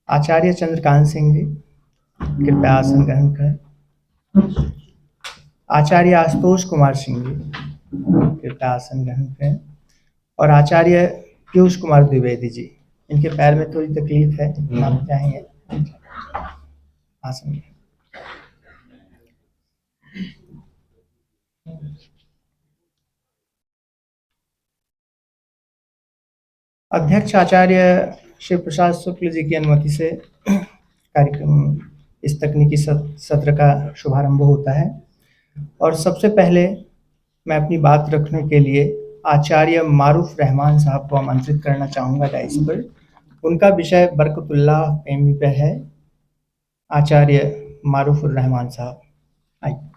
आचार्य चंद्रकांत सिंह जी, कृपया आसन ग्रहण करें। आचार्य आशुतोष कुमार सिंह जी, कृपया आसन ग्रहण करें। और आचार्य पीयूष कुमार द्विवेदी जी, इनके पैर में थोड़ी तकलीफ है, आप चाहेंगे आसन ग्रहण। अध्यक्ष आचार्य शिव प्रसाद शुक्ल जी की अनुमति से कार्यक्रम इस तकनीकी सत्र का शुभारंभ होता है। और सबसे पहले मैं अपनी बात रखने के लिए आचार्य मारूफ रहमान साहब को आमंत्रित करना चाहूँगा डाइस पर। उनका विषय बरकतुल्लाह पेमी पे है। आचार्य मारूफ रहमान साहब आइए।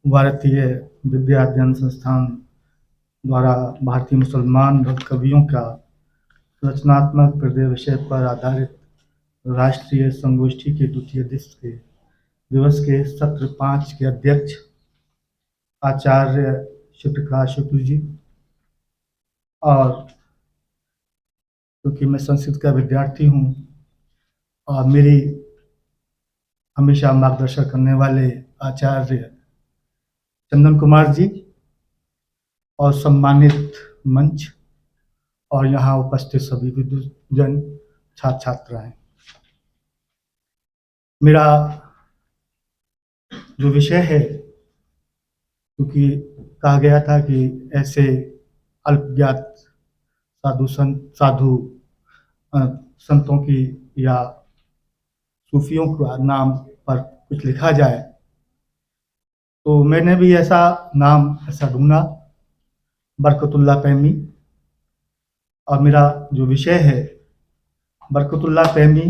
भारतीय विद्या अध्ययन संस्थान द्वारा भारतीय मुसलमान भक्त कवियों का रचनात्मक हृदय विषय पर आधारित राष्ट्रीय संगोष्ठी के द्वितीय दिवस के सत्र 5 के अध्यक्ष आचार्य शिवप्रकाश शुक्ल जी, और क्योंकि मैं संस्कृत का विद्यार्थी हूँ और मेरी हमेशा मार्गदर्शन करने वाले आचार्य चंदन कुमार जी और सम्मानित मंच और यहाँ उपस्थित सभी विद्वजन छात्र छात्राएं, मेरा जो विषय है, क्योंकि कहा गया था कि ऐसे अल्पज्ञात साधु संतों की या सूफियों का नाम पर कुछ लिखा जाए, तो मैंने भी ऐसा ढूंढा, बरकतुल्लाह पेमी। और मेरा जो विषय है बरकतुल्लाह पेमी,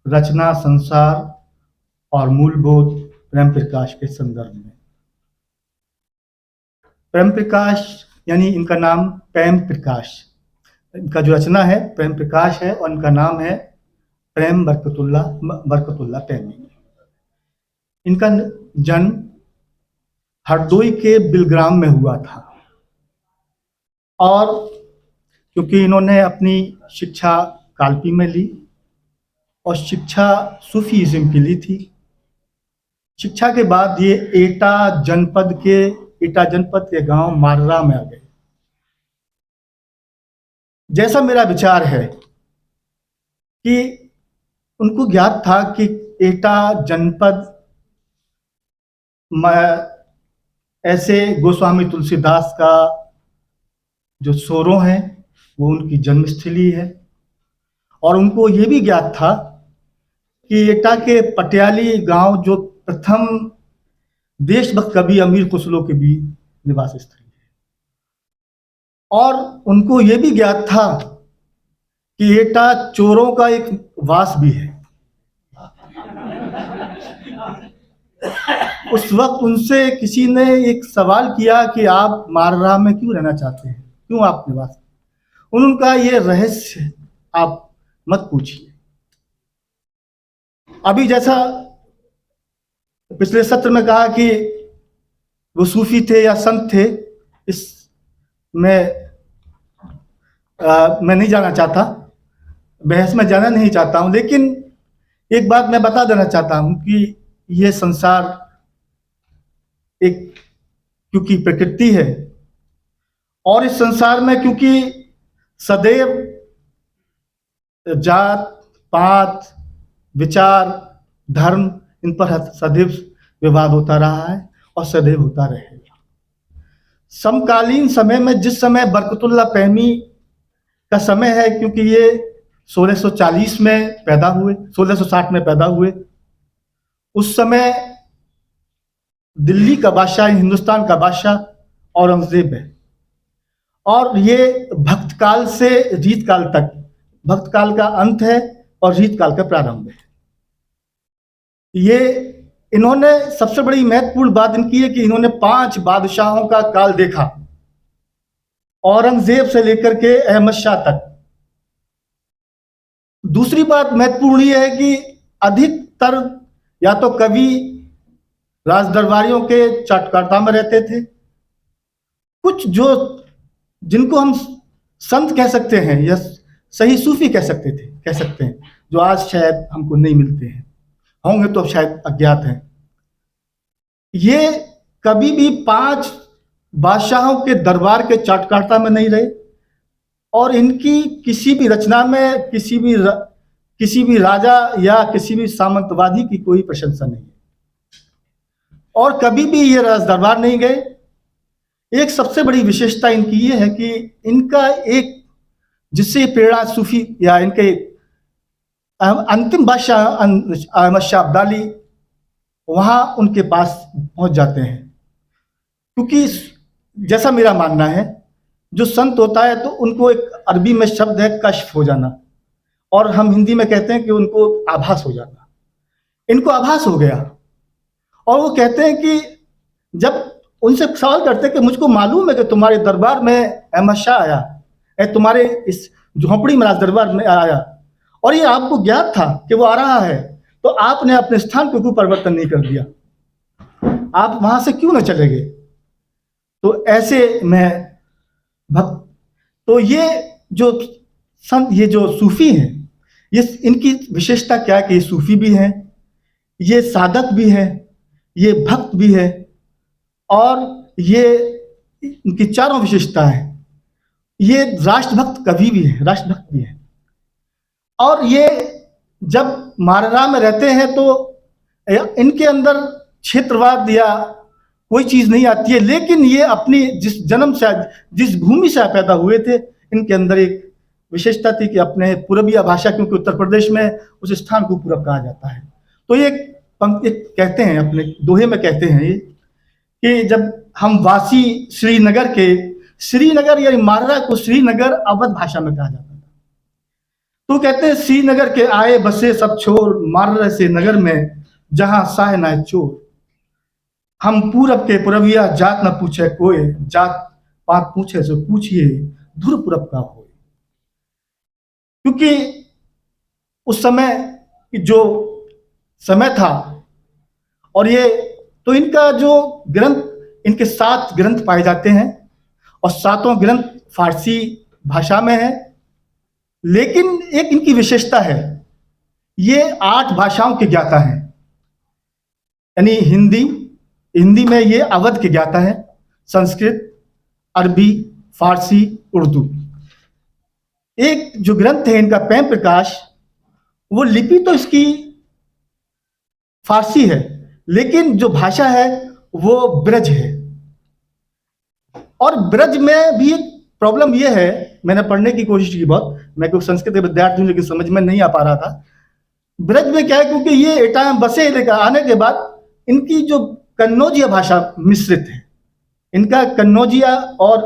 रचना, संसार और मूलबोध प्रेम प्रकाश के संदर्भ में। प्रेम प्रकाश यानी इनका नाम प्रेम प्रकाश, इनका जो रचना है प्रेम प्रकाश है और इनका नाम है प्रेम बरकतुल्लाह पेमी। इनका जन्म हरदोई के बिलग्राम में हुआ था और क्योंकि इन्होंने अपनी शिक्षा कालपी में ली और शिक्षा सूफीज़्म की ली थी। शिक्षा के बाद ये एटा जनपद के गांव मार्रा में आ गए। जैसा मेरा विचार है कि उनको ज्ञात था कि एटा जनपद में ऐसे गोस्वामी तुलसीदास का जो सोरों है वो उनकी जन्मस्थली है, और उनको ये भी ज्ञात था कि एटा के पटियाली गांव जो प्रथम देशभक्त कवि अमीर खुसरो के भी निवास स्थली है, और उनको ये भी ज्ञात था कि एटा चोरों का एक वास भी है। उस वक्त उनसे किसी ने एक सवाल किया कि आप माररा में क्यों रहना चाहते हैं, क्यों आप निवास? उनका ये रहस्य आप मत पूछिए। अभी जैसा पिछले सत्र में कहा कि वो सूफी थे या संत थे, इस मैं नहीं जाना चाहता, बहस में जाना नहीं चाहता हूं, लेकिन एक बात मैं बता देना चाहता हूं कि ये संसार एक क्योंकि प्रकृति है, और इस संसार में क्योंकि सदैव जात पात विचार धर्म इन पर सदैव विवाद होता रहा है और सदैव होता रहेगा। समकालीन समय में जिस समय बरकतुल्लाह पेमी का समय है, क्योंकि ये 1640 में पैदा हुए, 1660 में पैदा हुए, उस समय दिल्ली का बादशाह, हिंदुस्तान का बादशाह औरंगजेब है, और ये भक्तकाल से रीतकाल तक, भक्तकाल का अंत है और रीतकाल का प्रारंभ है। ये इन्होंने सबसे बड़ी महत्वपूर्ण बात इनकी है कि इन्होंने 5 बादशाहों का काल देखा, औरंगजेब से लेकर के अहमद शाह तक। दूसरी बात महत्वपूर्ण ये है कि अधिकतर या तो कवि राज दरबारियों के चाटुकारिता में रहते थे। कुछ जो जिनको हम संत कह सकते हैं या सही सूफी कह सकते हैं, जो आज शायद हमको नहीं मिलते हैं, होंगे तो शायद अज्ञात हैं। ये कभी भी 5 बादशाहों के दरबार के चाटुकारिता में नहीं रहे और इनकी किसी भी रचना में किसी भी राजा या किसी भी सामंतवादी की कोई प्रशंसा नहीं है और कभी भी ये राज दरबार नहीं गए। एक सबसे बड़ी विशेषता इनकी ये है कि इनका एक जिससे प्रेरणा सूफी या इनके अंतिम बादशाह अहमद शाह अब्दाली वहाँ उनके पास पहुँच जाते हैं, क्योंकि जैसा मेरा मानना है जो संत होता है तो उनको एक अरबी में शब्द है कश्फ हो जाना, और हम हिंदी में कहते हैं कि उनको आभास हो जाना। इनको आभास हो गया और वो कहते हैं कि जब उनसे सवाल करते हैं कि मुझको मालूम है कि तुम्हारे दरबार में अहमद शाह आया, तुम्हारे इस झोंपड़ी में राज दरबार में आया, और ये आपको ज्ञात था कि वो आ रहा है, तो आपने अपने स्थान को क्यों परिवर्तन नहीं कर दिया, आप वहां से क्यों न चले गए। तो ऐसे में भक्त, तो ये जो संत, ये जो सूफी हैं, ये इनकी विशेषता क्या है कि ये सूफी भी हैं, ये साधक भी है, ये भक्त भी है, और ये इनकी चारों विशेषता है। ये राष्ट्रभक्त कवि भी है, राष्ट्रभक्त भी है, और ये जब माररा में रहते हैं तो इनके अंदर क्षेत्रवाद या कोई चीज नहीं आती है, लेकिन ये अपनी जिस जन्म से जिस भूमि से पैदा हुए थे, इनके अंदर एक विशेषता थी कि अपने पूर्वीय भाषा, क्योंकि उत्तर प्रदेश में उस स्थान को पूरब कहा जाता है। तो ये एक कहते हैं, अपने दोहे में कहते हैं ये कि जब हम वासी श्रीनगर के, श्रीनगर या माररा को श्रीनगर अवध भाषा में कहा जाता था, तो कहते हैं श्रीनगर के आए बसे सब छोर, माररा से नगर में जहां साहे ना चोर। हम पूरब के पुरबिया जात न पूछे कोई, जात पात पूछे सो पूछिए धुर पूरब का हो। क्योंकि उस समय जो समय था, और ये तो इनका जो ग्रंथ, इनके 7 ग्रंथ पाए जाते हैं और 7 ग्रंथ फारसी भाषा में है, लेकिन एक इनकी विशेषता है, ये 8 भाषाओं के ज्ञाता हैं, यानी हिंदी में ये अवध के ज्ञाता है, संस्कृत, अरबी, फारसी, उर्दू। एक जो ग्रंथ है इनका प्रेम प्रकाश, वो लिपि तो इसकी फारसी है, लेकिन जो भाषा है वो ब्रज है। और ब्रज में भी एक प्रॉब्लम ये है, मैंने पढ़ने की कोशिश की बहुत, मैं कोई संस्कृत के विद्यार्थी हूँ लेकिन समझ में नहीं आ पा रहा था। ब्रज में क्या है, क्योंकि ये एटा बसे लेकर आने के बाद इनकी जो कन्नौजिया भाषा मिश्रित है, इनका कन्नौजिया और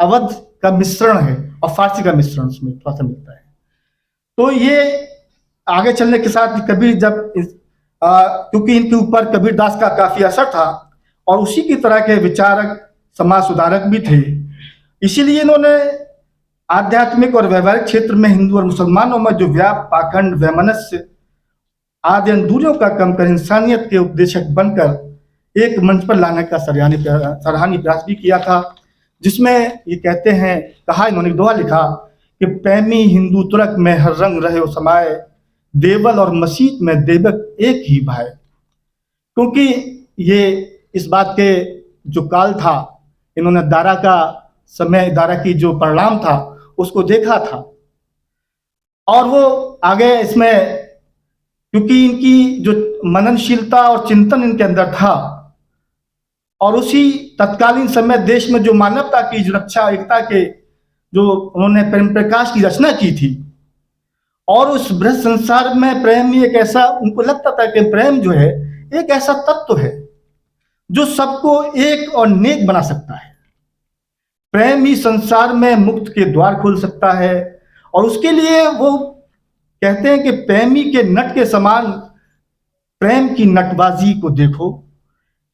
अवध का मिश्रण है और फारसी का मिश्रण उसमें थोड़ा सा मिलता है। तो ये आगे चलने के साथ कबीर जब क्योंकि इनके ऊपर कबीरदास का काफी असर था और उसी की तरह के विचारक, समाज सुधारक भी थे, इसीलिए इन्होंने आध्यात्मिक और व्यवहारिक क्षेत्र में हिंदू और मुसलमानों में जो व्याप, पाखंड, वैमनस्य आदि दूरियों का कम कर इंसानियत के उपदेशक बनकर एक मंच पर लाने का सराहनीय प्रयास भी किया था, जिसमें ये कहते हैं, कहा इन्होंने दोहा लिखा कि प्रेमी हिंदू तुरक में हर रंग रहे समाये, देवल और मसीत में देवक एक ही भाई। क्योंकि ये इस बात के जो काल था, इन्होंने दारा का समय, दारा की जो परिणाम था उसको देखा था, और वो आगे इसमें क्योंकि इनकी जो मननशीलता और चिंतन इनके अंदर था, और उसी तत्कालीन समय देश में जो मानवता की जो रक्षा, एकता के जो उन्होंने प्रेम प्रकाश की रचना की थी, और उस बृहद संसार में प्रेम ही एक ऐसा, उनको लगता था कि प्रेम जो है एक ऐसा तत्व है जो सबको एक और नेक बना सकता है। प्रेम ही संसार में मुक्त के द्वार खोल सकता है, और उसके लिए वो कहते हैं कि प्रेमी के नट के समान प्रेम की नटबाजी को देखो,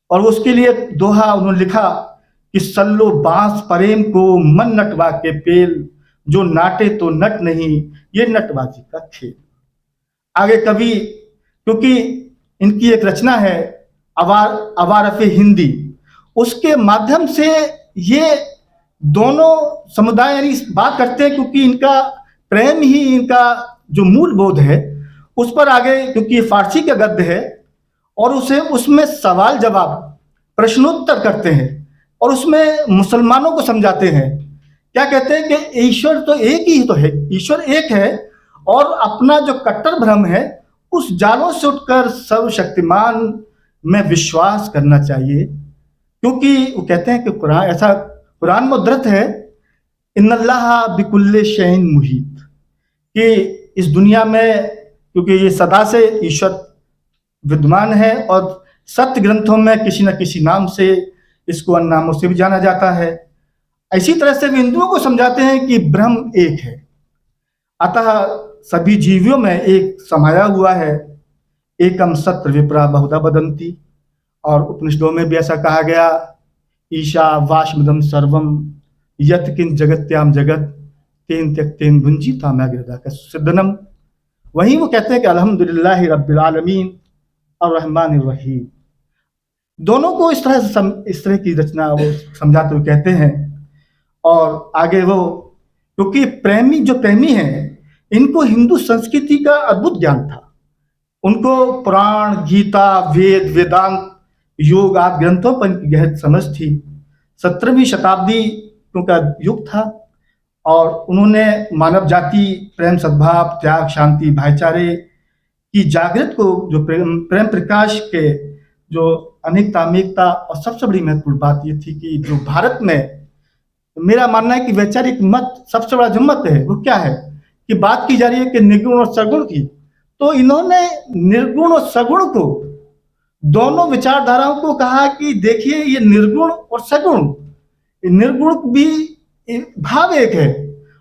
और उसके लिए दोहा उन्होंने लिखा कि सल्लो बांस प्रेम को मन नटवा के पेल, जो नाटे तो नट नहीं ये नटबाजी का खेल। आगे कवि, क्योंकि इनकी एक रचना है अवारफ हिंदी, उसके माध्यम से ये दोनों समुदाय यानी बात करते हैं, क्योंकि इनका प्रेम ही इनका जो मूल बोध है उस पर आगे, क्योंकि ये फारसी का गद्य है और उसे उसमें सवाल जवाब प्रश्नोत्तर करते हैं और उसमें मुसलमानों को समझाते हैं। क्या कहते हैं कि ईश्वर तो एक ही तो है, ईश्वर एक है और अपना जो कट्टर भ्रम है उस जालों से उठकर सर्वशक्तिमान में विश्वास करना चाहिए। क्योंकि वो कहते हैं कि कुरान ऐसा, कुरान में उद्धृत है, इन्नल्लाह बिकुल्ले शैइन मुहीत, कि इस दुनिया में क्योंकि ये सदा से ईश्वर विद्यमान है और सत्य ग्रंथों में किसी न किसी नाम से इसको अन्य नामों से भी जाना जाता है। इसी तरह से भी हिंदुओं को समझाते हैं कि ब्रह्म एक है, अतः सभी जीवियों में एक समाया हुआ है। एकम सत्र विप्रा बहुधा वदंती, और उपनिषदों में भी ऐसा कहा गया, ईशा वाशमिदम सर्वम यत किन जगत्याम जगत तेन त्यक्तेन भुंजीताम अग्रदा का सिद्धनम। वहीं वो कहते हैं कि अल्हम्दुलिल्लाह रब्बिल आलमीन और रहमान रहीम। दोनों को इस तरह की रचना वो समझाते हुए कहते हैं। और आगे वो, क्योंकि प्रेमी हैं, इनको हिंदू संस्कृति का अद्भुत ज्ञान था। उनको पुराण, गीता, वेद, वेदांत, योग आदि ग्रंथों पर गहरी समझ थी। 17वीं शताब्दी का युग था और उन्होंने मानव जाति प्रेम, सद्भाव, त्याग, शांति, भाईचारे की जागृत को, जो प्रेम प्रकाश के जो अनेकता अनेकता, और सबसे बड़ी महत्वपूर्ण बात ये थी कि जो भारत में मेरा मानना है कि वैचारिक मत सबसे बड़ा जो मत है वो क्या है कि बात की जा रही है कि निर्गुण और सगुण की, तो इन्होंने निर्गुण और सगुण को, दोनों विचारधाराओं को कहा कि देखिए ये निर्गुण और सगुण, निर्गुण भी भाव एक है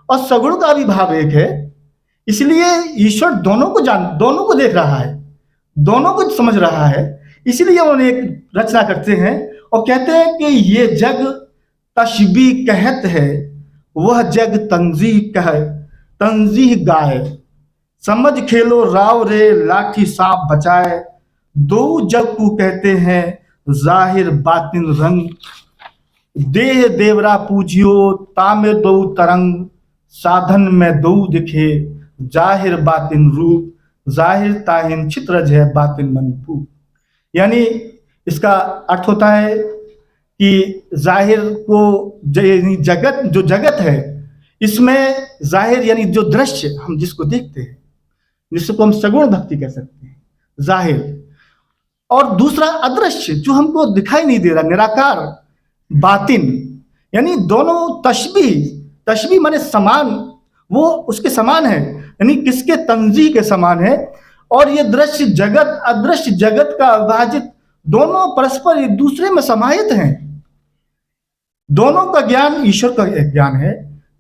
और सगुण का भी भाव एक है, इसलिए ईश्वर दोनों को देख रहा है, दोनों को समझ रहा है। इसलिए उन्होंने एक रचना करते हैं और कहते हैं कि ये जग तशबी कहत है, वह जग तंजीह गाय, समझ खेलो राव रे लाठी सांप बचाए, दो जग को कहते हैं जाहिर बातिन रंग, देह देवरा पूजियो तामे दो तरंग, साधन में दो दिखे जाहिर बातिन रूप, जाहिर ताहिन चित्रज है बातिन मनपूप। यानी इसका अर्थ होता है कि जाहिर को जगत, जो जगत है इसमें जाहिर यानी जो दृश्य हम जिसको देखते हैं, जिसको हम सगुण भक्ति कह सकते हैं, जाहिर, और दूसरा अदृश्य जो हमको दिखाई नहीं दे रहा, निराकार, बातिन। यानी दोनों तशबी माने समान, वो उसके समान है, यानी किसके तंजीह के समान है। और ये दृश्य जगत अदृश्य जगत का विभाजित, दोनों परस्पर एक दूसरे में समाहित हैं। दोनों का ज्ञान ईश्वर का एक ज्ञान है।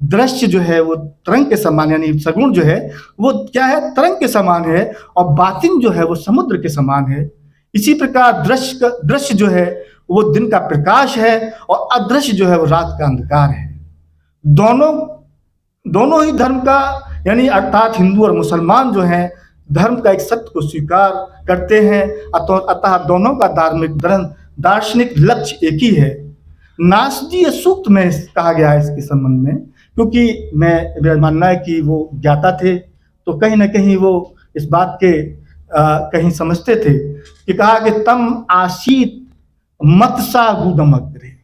दृश्य जो है वो तरंग के समान, यानी सगुण जो है वो क्या है, तरंग के समान है, और बातिन जो है वो समुद्र के समान है। इसी प्रकार दृश्य जो है वो दिन का प्रकाश है और अदृश्य जो है वो रात का अंधकार है। दोनों ही धर्म का, यानी अर्थात हिंदू और मुसलमान जो हैं धर्म का एक सत्य को स्वीकार करते हैं, अतः दोनों का दार्शनिक लक्ष्य एक ही है। नासदीय सूक्त में कहा गया है इसके संबंध में, क्योंकि मेरा मानना है कि वो ज्ञाता थे, तो कहीं ना कहीं वो इस बात के कहीं समझते थे कि कहा कि तम आशीत मतसा गुदमग्रे,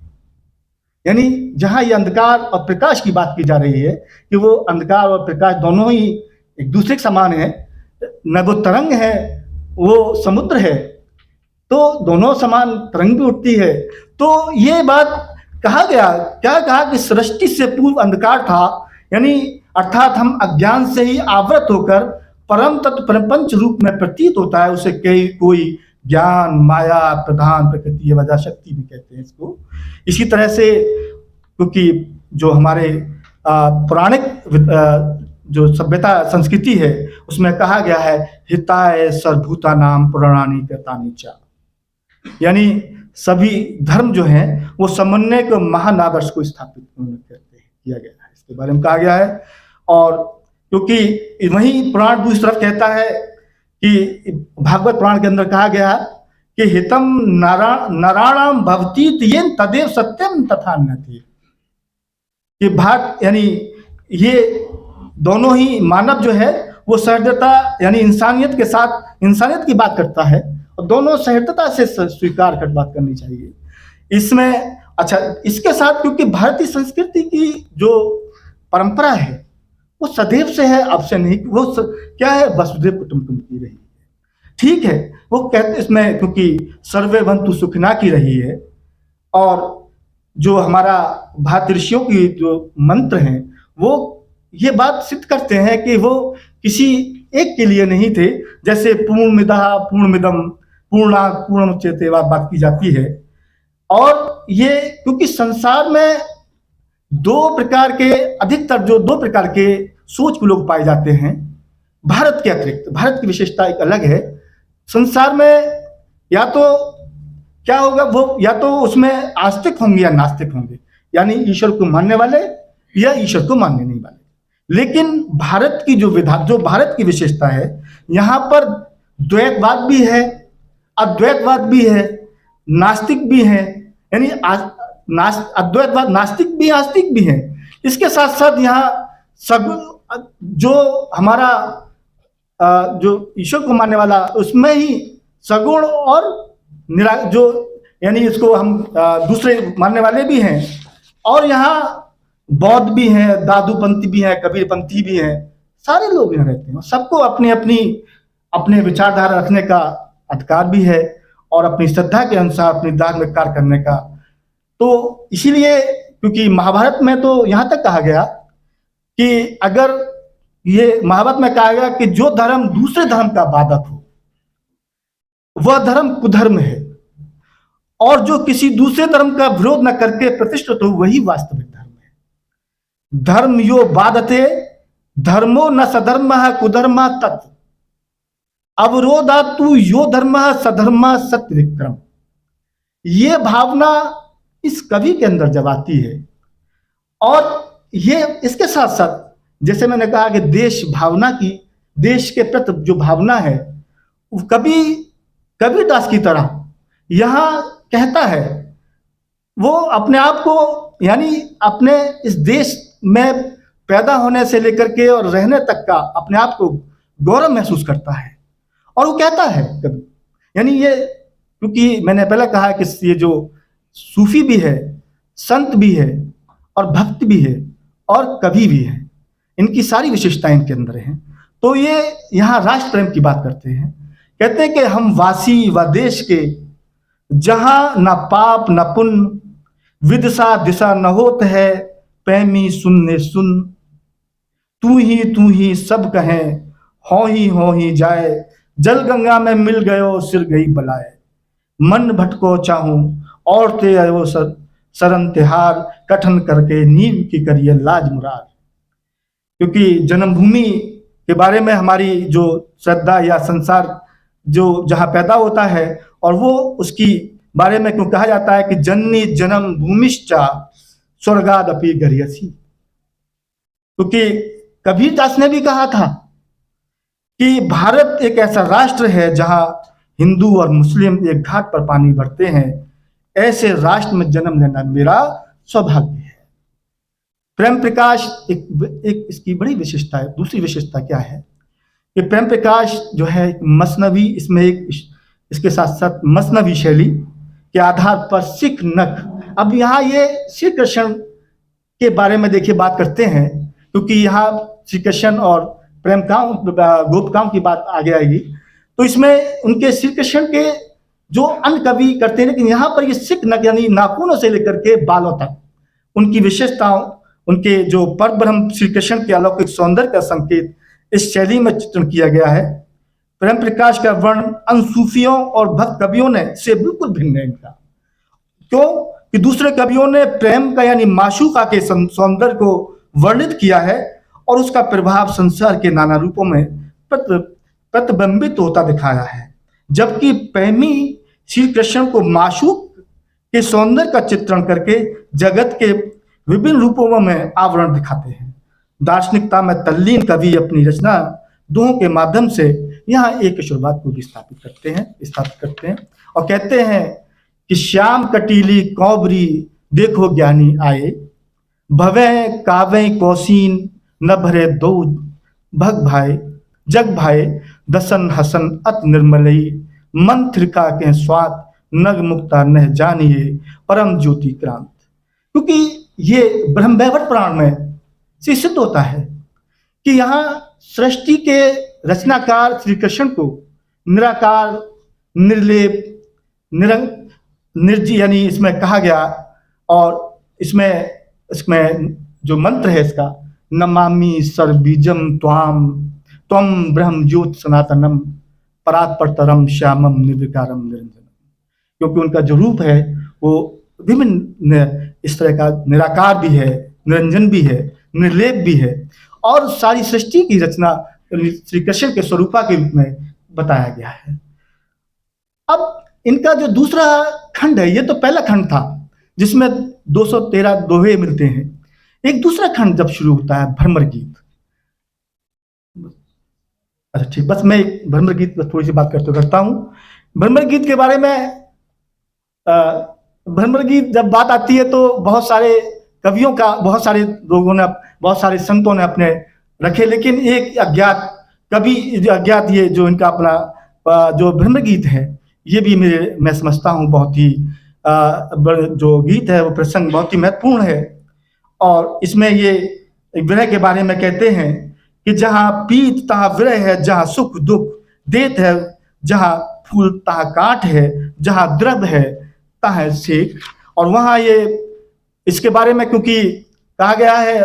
यानी जहां ये अंधकार और प्रकाश की बात की जा रही है कि वो अंधकार और प्रकाश दोनों ही एक दूसरे के समान है, न वो तरंग है वो समुद्र है, तो दोनों समान तरंग भी उठती है। तो ये बात कहा गया, क्या कहा कि सृष्टि से पूर्व अंधकार था, यानी अर्थात हम अज्ञान से ही आवृत होकर परम तत्व प्रपंच रूप में प्रतीत होता है, उसे कोई ज्ञान, माया, प्रधान, प्रकृति, वजह, शक्ति भी कहते हैं इसको। इसी तरह से क्योंकि जो हमारे पौराणिक जो सभ्यता संस्कृति है उसमें कहा गया है हिताय सर्वभूता नाम पुराणानी कृतानि च, यानी सभी धर्म जो हैं वो समन्वय के महान आदर्श को स्थापित किया गया है, इसके बारे में कहा गया है। और क्योंकि वही पुराण दूसरी तरफ कहता है कि भागवत पुराण के अंदर कहा गया कि हितम नराणाम भवतीत येन तदेव सत्यम तथा अन्यथा, कि भारत यानी ये दोनों ही मानव जो है वो सहृदयता यानी इंसानियत के साथ इंसानियत की बात करता है, और दोनों सहृदयता से स्वीकार कर बात करनी चाहिए इसमें। अच्छा, इसके साथ क्योंकि भारतीय संस्कृति की जो परंपरा है वो सदैव से है, अब से नहीं। वो क्या है, वसुधैव कुटुंबकम की रही है, ठीक है। वो कहते इसमें क्योंकि सर्वे भवन्तु सुखिनः की रही है, और जो हमारा भारतीय ऋषियों की जो मंत्र हैं वो ये बात सिद्ध करते हैं कि वो किसी एक के लिए नहीं थे। जैसे पूर्णमिदः पूर्णमिदं पूर्णात् पूर्णमुदच्यते बात की जाती है। और ये क्योंकि संसार में दो प्रकार के अधिकतर जो दो प्रकार के सोच के लोग पाए जाते हैं भारत के अतिरिक्त। भारत की विशेषता एक अलग है। संसार में या तो क्या होगा, वो या तो उसमें आस्तिक होंगे या नास्तिक होंगे, यानी ईश्वर को मानने वाले या ईश्वर को मानने नहीं वाले। लेकिन भारत की जो भारत की विशेषता है, यहाँ पर द्वैतवाद भी है, अद्वैतवाद भी है, नास्तिक भी है, यानी अद्वैतवाद नास्तिक भी आस्तिक भी है। इसके साथ साथ यहाँ जो हमारा जो ईश्वर को मानने वाला उसमें ही सगुण और जो यानी इसको हम दूसरे मानने वाले भी हैं, और यहाँ बौद्ध भी हैं, दादूपंथी भी हैं, कबीरपंथी भी हैं, सारे लोग यहाँ रहते हैं। सबको अपने विचारधारा रखने का अधिकार भी है, और अपनी श्रद्धा के अनुसार अपनी धार्मिक कार्य करने का। तो इसीलिए क्योंकि महाभारत में तो यहाँ तक कहा गया कि अगर ये महाभारत में कहा गया कि जो धर्म दूसरे धर्म का बाधक हो वह धर्म कुधर्म है, और जो किसी दूसरे धर्म का विरोध न करके प्रतिष्ठित हो वही वास्तविक धर्म है। धर्म यो बाधते धर्मो न सधर्मः कुधर्मः तत् अवरोधातु यो धर्मः सधर्मः सत्य विक्रम। ये भावना इस कवि के अंदर जब आती है, और ये इसके साथ साथ जैसे मैंने कहा कि देश के प्रति जो भावना है, कबीरदास की तरह यहाँ कहता है, वो अपने आप को यानी अपने इस देश में पैदा होने से लेकर के और रहने तक का अपने आप को गौरव महसूस करता है। और वो कहता है कभी, यानी ये क्योंकि मैंने पहले कहा कि ये जो सूफी भी है, संत भी है, और भक्त भी है, और कवि भी है, इनकी सारी विशेषताएं इनके अंदर हैं। तो ये यहाँ राष्ट्र प्रेम की बात करते हैं, कहते हैं कि हम वासी व देश के जहां न पाप न पुण्य विदिशा दिशा न होत है पैमी सुनने सुन तू ही सब कहें हो ही जाए जल गंगा में मिल गयो सिर गई बलाए मन भटको चाहूं और ते आयो सरन तिहार कठन करके नींव की करिए लाज मुराद। क्योंकि जन्मभूमि के बारे में हमारी जो श्रद्धा या संसार जो जहाँ पैदा होता है, और वो उसकी बारे में क्यों कहा जाता है कि जननी जन्म भूमिश्चा स्वर्गादपि गरियसी। क्योंकि कबीरदास ने भी कहा था कि भारत एक ऐसा राष्ट्र है जहाँ हिंदू और मुस्लिम एक घाट पर पानी भरते हैं, ऐसे राष्ट्र में जन्म लेना मेरा सौभाग्य है। प्रेम प्रकाश एक इसकी बड़ी विशेषता है। दूसरी विशेषता क्या है कि प्रेम प्रकाश जो है मसनवी, इसमें एक इसके साथ साथ मसनवी शैली के आधार पर सिख नख। अब यहाँ ये श्री कृष्ण के बारे में देखिए बात करते हैं, क्योंकि यहाँ श्री कृष्ण और प्रेमकाओं गोपकाओं की बात आगे आएगी, तो इसमें उनके श्री कृष्ण के जो अन्य कवि करते हैं, लेकिन यहाँ पर ये सिख नख यानी नाखूनों से लेकर के बालों तक उनकी विशेषताओं, उनके जो पर ब्रह्म श्री कृष्ण के अलौकिक सौंदर्य का संकेत इस शैली में चित्रण किया गया है। प्रेम प्रकाश का वर्णन अनसूफियों और भक्त कवियों ने से बिल्कुल भिन्न है इनका। क्यों कि दूसरे कवियों ने प्रेम का यानी माशूका के सौंदर्य को वर्णित किया है, और उसका प्रभाव संसार के नाना रूपों में प्रतिबिंबित होता दिखाया है, जबकि प्रेमी श्री कृष्ण को माशूक के सौंदर्य का चित्रण करके जगत के विभिन्न रूपों में आवरण दिखाते हैं। दार्शनिकता में तल्लीन कवि अपनी रचना दोहों के माध्यम से यहाँ एक ईश्वरवाद को भी स्थापित करते हैं और कहते हैं कि श्याम कटीली कौबरी देखो ज्ञानी आए, भवे कावे कौशीन न भरे दो भग भाई, जग भाई दसन हसन अत निर्मलई, मन थ्रिका के स्वाद नग मुक्ता न जानिए परम ज्योति क्रांत। क्योंकि ये ब्रह्मवैवर्त पुराण में से सिद्ध होता है कि यहाँ सृष्टि के रचनाकार श्री कृष्ण को निराकार, निर्लेप, निर्जी यानी इसमें कहा गया। और इसमें जो मंत्र है इसका, नमामि सर्वबीजम त्वाम त्वम ब्रह्म ज्योत सनातनम परात परतरम श्यामम निर्विकारम निरंजनम। क्योंकि उनका जो रूप है वो विभिन्न इस तरह का निराकार भी है, निरंजन भी है, निर्लेप भी है, और सारी सृष्टि की रचना श्री कृष्ण के स्वरूपा के रूप में बताया गया है। अब इनका जो दूसरा खंड है, ये तो पहला खंड था जिसमें 213 दोहे मिलते हैं। एक दूसरा खंड जब शुरू होता है भ्रमर गीत। अच्छा ठीक, बस मैं एक भ्रमर गीत पर थोड़ी सी बात करता हूँ। भ्रमर गीत के बारे में भ्रमर गीत जब बात आती है तो बहुत सारे कवियों का, बहुत सारे लोगों ने, बहुत सारे संतों ने अपने रखे, लेकिन एक अज्ञात कवि, अज्ञात ये जो इनका अपना जो भ्रमर गीत है, ये भी मैं समझता हूँ बहुत ही जो गीत है वो प्रसंग बहुत ही महत्वपूर्ण है। और इसमें ये विरह के बारे में कहते हैं कि जहाँ पीत तहाँ विरह है, जहाँ सुख दुख देत है, जहाँ फूल तहाँ काट है, जहाँ द्रव है तहाँ सेक। और वहाँ ये इसके बारे में क्योंकि कहा गया है,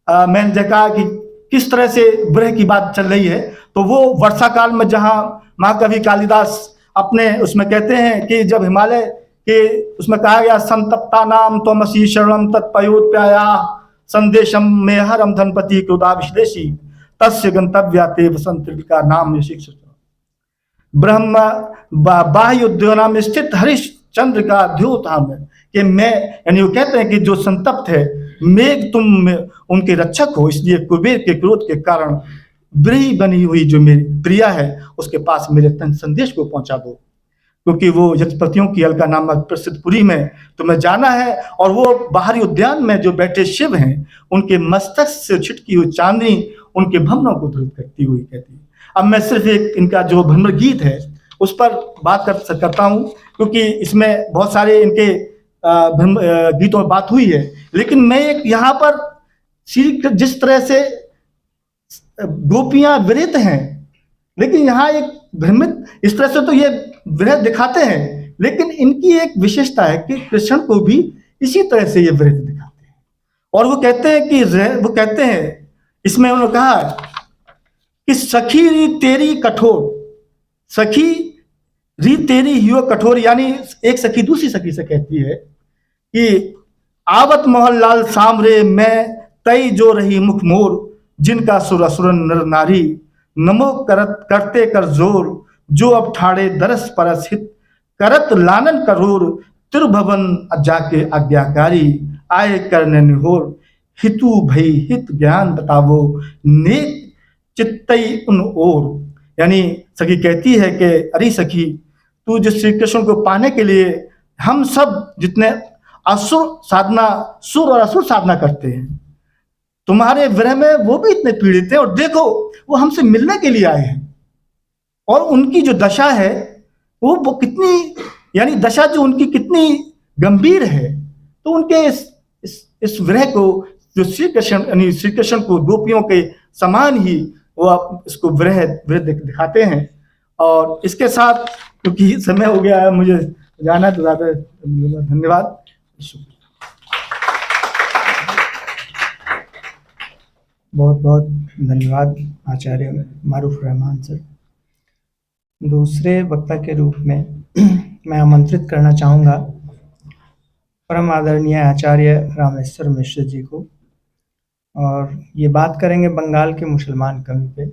मैंने कहा कि किस तरह से विरह की बात चल रही है, तो वो वर्षा काल में जहाँ महाकवि कालिदास अपने उसमें कहते हैं कि जब हिमालय के उसमें कहा गया संतप्ता नाम त्वमसि शरणम तत्पयोत्प्याया संदेशम में हरम धनपति क्रोधाभिश्लेषी तस्य गंतव्या ते वसंत्रिका नाम शिक्षक ब्रह्म बाह्योद्योना में स्थित हरिश्चंद्र का द्योताम है कि मैं, यानी वो कहते हैं कि जो संतप्त है मेघ तुम उनके रक्षक हो, इसलिए कुबेर के क्रोध के कारण ब्रही बनी हुई जो मेरी प्रिया है उसके पास मेरे संदेश को पहुंचा दो, क्योंकि वो यक्षपतियों की अलका नामक प्रसिद्ध पुरी में तुम्हें जाना है। और वो बाहरी उद्यान में जो बैठे शिव हैं उनके मस्तक से छिटकी हुई चांदनी उनके भवनों को ध्रुव करती हुई कहती है। अब मैं सिर्फ एक इनका जो भ्रमर गीत है उस पर बात करता हूँ, क्योंकि इसमें बहुत सारे इनके गीतों में बात हुई है, लेकिन मैं एक यहाँ पर श्री जिस तरह से गोपियां विरहित हैं, लेकिन यहाँ एक भ्रमित इस तरह से तो ये विरह दिखाते हैं, लेकिन इनकी एक विशेषता है कि कृष्ण को भी इसी तरह से ये विरह दिखाते हैं। और वो कहते हैं इसमें उन्होंने कहा कि सखी री तेरी कठोर, सखी री तेरी हियो कठोर, यानी एक सखी दूसरी सखी से कहती है कि आवत मोहनलाल सामरे मैं तई जो रही मुख मोर, जिनका सुर असुर नर नारी नमो करते कर जोर, जो अब ठाड़े दरस परस हित करत लानन करोर, त्रिभुवन जाके आज्ञाकारी आए करने निहोर, हितु भई हित ज्ञान बतावो नेक चित्तई उन ओर। यानी सखी कहती है कि अरे सखी, तू जो श्री कृष्ण को पाने के लिए हम सब जितने सुर और असुर साधना करते हैं, तुम्हारे विरह में वो भी इतने पीड़ित हैं, और देखो वो हमसे मिलने के लिए आए हैं, और उनकी जो दशा है वो कितनी, यानी दशा जो उनकी कितनी गंभीर है। तो उनके इस विरह को जो श्री कृष्ण को गोपियों के समान ही वो इसको विरह दिखाते हैं। और इसके साथ क्योंकि समय हो गया है मुझे जाना, तो ज़्यादा धन्यवाद। बहुत बहुत धन्यवाद आचार्य मारूफ रहमान सर। दूसरे वक्ता के रूप में मैं आमंत्रित करना चाहूँगा परम आदरणीय आचार्य रामेश्वर मिश्र जी को, और ये बात करेंगे बंगाल के मुसलमान कवि पे।